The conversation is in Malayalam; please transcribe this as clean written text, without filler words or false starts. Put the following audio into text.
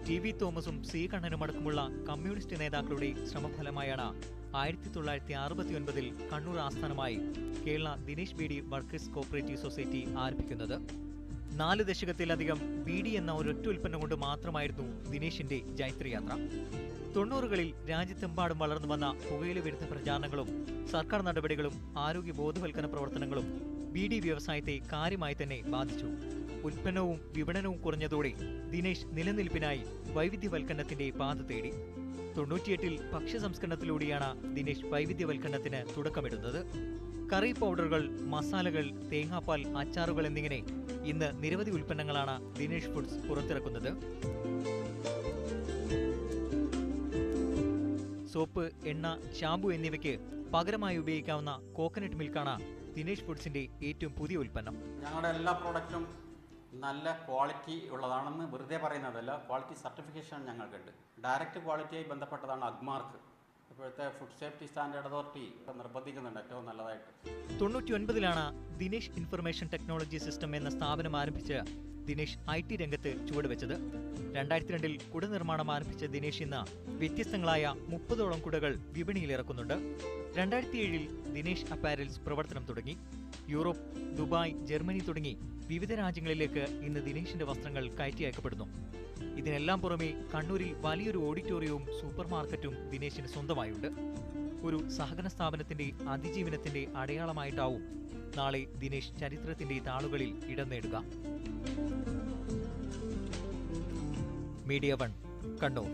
ടി വി തോമസും സി കണ്ണനും അടക്കമുള്ള കമ്മ്യൂണിസ്റ്റ് നേതാക്കളുടെ ശ്രമഫലമായാണ് 1969 കണ്ണൂർ ആസ്ഥാനമായി Kerala Dinesh beedi workers cooperative society ആരംഭിക്കുന്നത്. 4 ദശകത്തിലധികം ബീഡി എന്ന ഒരൊറ്റ ഉൽപ്പന്നം കൊണ്ട് മാത്രമായിരുന്നു ദിനേശിന്റെ ജൈത്രയാത്ര. 90കളിൽ രാജ്യത്തെമ്പാടും വളർന്നു വന്ന പുകയില വിരുദ്ധ പ്രചാരണങ്ങളും സർക്കാർ നടപടികളും ആരോഗ്യ ബോധവൽക്കരണ പ്രവർത്തനങ്ങളും ബീഡി വ്യവസായത്തെ കാര്യമായി തന്നെ ബാധിച്ചു. ഉൽപ്പന്നവും വിപണനവും കുറഞ്ഞതോടെ ദിനേശ് നിലനിൽപ്പിനായി വൈവിധ്യവൽക്കരണത്തിന്റെ പാത തേടി. 98ൽ ഭക്ഷ്യസംസ്കരണത്തിലൂടെയാണ് ദിനേശ് വൈവിധ്യവൽക്കരണത്തിന് തുടക്കമിടുന്നത്. കറി പൗഡറുകൾ, മസാലകൾ, തേങ്ങാപ്പാൽ, അച്ചാറുകൾ എന്നിങ്ങനെ ഇന്ന് നിരവധി ഉൽപ്പന്നങ്ങളാണ് ദിനേശ് ഫുഡ്സ് പുറത്തിറക്കുന്നത്. സോപ്പ്, എണ്ണ, ഷാമ്പു എന്നിവയ്ക്ക് പകരമായി ഉപയോഗിക്കാവുന്ന കോക്കനട്ട് മിൽക്കാണ് ദിനേശ് ഫുഡ്സിന്റെ ഏറ്റവും പുതിയ ഉൽപ്പന്നം. ഞങ്ങളുടെ എല്ലാ പ്രോഡക്റ്റും നല്ല ക്വാളിറ്റി ഉള്ളതാണെന്ന് വെറുതെ പറയുന്നതല്ല, ക്വാളിറ്റി സർട്ടിഫിക്കേഷൻ ഞങ്ങൾക്കുണ്ട്. ഡയറക്റ്റ് ക്വാളിറ്റിയായി ബന്ധപ്പെട്ടതാണ് അഗ്മാർക്ക്. ഇപ്പോഴത്തെ ഫുഡ് സേഫ്റ്റി സ്റ്റാൻഡേർഡ് അതോറിറ്റി നിർബന്ധിക്കുന്നുണ്ട് ഏറ്റവും നല്ലതായിട്ട്. 99ലാണ് ദിനേശ് ഇൻഫർമേഷൻ ടെക്നോളജി സിസ്റ്റം എന്ന സ്ഥാപനം ആരംഭിച്ച് ദിനേശ് IT രംഗത്ത് ചുവടുവെച്ചത്. 2002ൽ കുട നിർമ്മാണം ആരംഭിച്ച ദിനേശ് ഇന്ന് വ്യത്യസ്തങ്ങളായ 30ഓളം കുടകൾ വിപണിയിലിറക്കുന്നുണ്ട്. 2007ൽ ദിനേശ് അപ്പാരൽസ് പ്രവർത്തനം തുടങ്ങി. യൂറോപ്പ്, ദുബായ്, ജർമ്മനി തുടങ്ങി വിവിധ രാജ്യങ്ങളിലേക്ക് ഇന്ന് ദിനേശിന്റെ വസ്ത്രങ്ങൾ കയറ്റി അയക്കപ്പെടുന്നു. ഇതിനെല്ലാം പുറമെ കണ്ണൂരിൽ വലിയൊരു ഓഡിറ്റോറിയവും സൂപ്പർ മാർക്കറ്റും ദിനേശിന് സ്വന്തമായുണ്ട്. ഒരു സഹകരണ സ്ഥാപനത്തിന്റെ അതിജീവനത്തിന്റെ അടയാളമായിട്ടാവും നാളെ ദിനേശ് ചരിത്രത്തിന്റെ താളുകളിൽ ഇടം നേടുക. മീഡിയ 1 കണ്ണൂർ.